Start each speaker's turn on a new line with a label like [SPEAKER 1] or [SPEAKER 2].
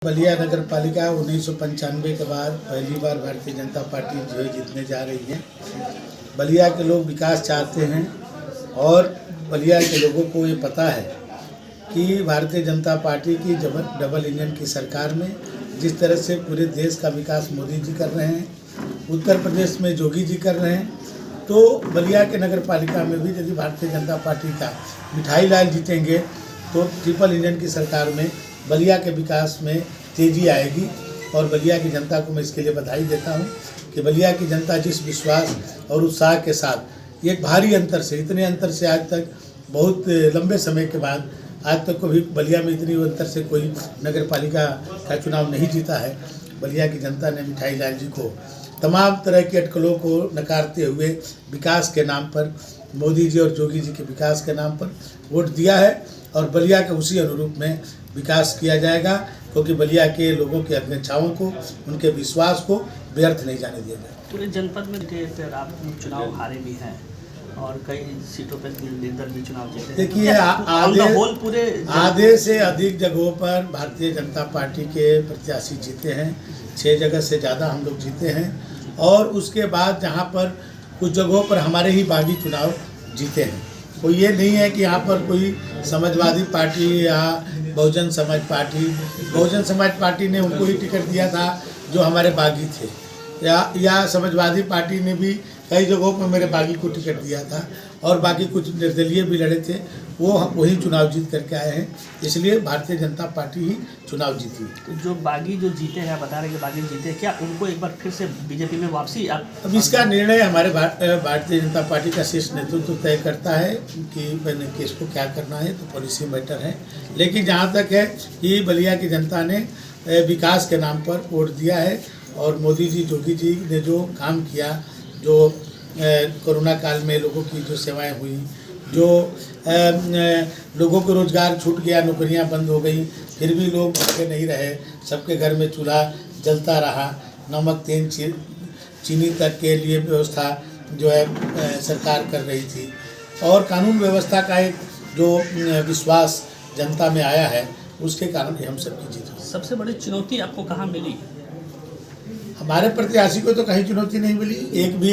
[SPEAKER 1] बलिया नगर पालिका 1995 के बाद पहली बार भारतीय जनता पार्टी जो है जीतने जा रही है। बलिया के लोग विकास चाहते हैं और बलिया के लोगों को ये पता है कि भारतीय जनता पार्टी की डबल इंजन की सरकार में जिस तरह से पूरे देश का विकास मोदी जी कर रहे हैं, उत्तर प्रदेश में योगी जी कर रहे हैं, तो बलिया के नगर पालिका में भी यदि भारतीय जनता पार्टी का मिठाई लाल जीतेंगे तो ट्रिपल इंजन की सरकार में बलिया के विकास में तेजी आएगी। और बलिया की जनता को मैं इसके लिए बधाई देता हूं कि बलिया की जनता जिस विश्वास और उत्साह के साथ एक भारी अंतर से, इतने अंतर से आज तक बहुत लंबे समय के बाद आज तक कभी बलिया में इतनी अंतर से कोई नगर पालिका का चुनाव नहीं जीता है। बलिया की जनता ने मिठाई लाल जी को तमाम तरह की अटकलों को नकारते हुए विकास के नाम पर, मोदी जी और योगी जी के विकास के नाम पर वोट दिया है और बलिया के उसी अनुरूप में विकास किया जाएगा, क्योंकि बलिया के लोगों की आकांक्षाओं को, उनके विश्वास को व्यर्थ नहीं जाने दिया जाएगा।
[SPEAKER 2] पूरे जनपद में आप चुनाव हारे भी हैं और कई सीटों पर निर्दल भी चुनाव जीते।
[SPEAKER 1] देखिए, आधे से अधिक जगहों पर भारतीय जनता पार्टी के प्रत्याशी जीते हैं। 6 जगह से ज़्यादा हम लोग जीते हैं और उसके बाद जहाँ पर कुछ जगहों पर हमारे ही बागी चुनाव जीते हैं। कोई ये नहीं है कि यहाँ पर कोई समाजवादी पार्टी या बहुजन समाज पार्टी ने उनको ही टिकट दिया था जो हमारे बागी थे, या समाजवादी पार्टी ने भी कई जगहों पर मेरे बागी को टिकट दिया था और बाकी कुछ निर्दलीय भी लड़े थे, वो वही चुनाव जीत करके आए हैं। इसलिए भारतीय जनता पार्टी ही चुनाव जीती।
[SPEAKER 2] तो जो बागी जो जीते हैं, आप बता रहे हैं कि बागी जीते, क्या उनको एक बार फिर से बीजेपी में वापसी?
[SPEAKER 1] अब इसका निर्णय हमारे भारतीय जनता पार्टी का शीर्ष नेतृत्व तय करता है कि इसको क्या करना है, तो पॉलिसी मैटर है। लेकिन जहाँ तक है कि बलिया की जनता ने विकास के नाम पर वोट दिया है और मोदी जी, योगी जी ने जो काम किया, जो कोरोना काल में लोगों की जो सेवाएं हुई, जो लोगों को रोजगार छूट गया, नौकरियां बंद हो गई, फिर भी लोग भूखे नहीं रहे, सबके घर में चूल्हा जलता रहा, नमक तेल चीनी तक के लिए व्यवस्था जो है सरकार कर रही थी और कानून व्यवस्था का एक जो विश्वास जनता में आया है, उसके कारण हम सबकी जीत हुई।
[SPEAKER 2] सबसे बड़ी चुनौती आपको कहाँ मिली?
[SPEAKER 1] हमारे प्रत्याशी को तो कहीं चुनौती नहीं मिली, एक भी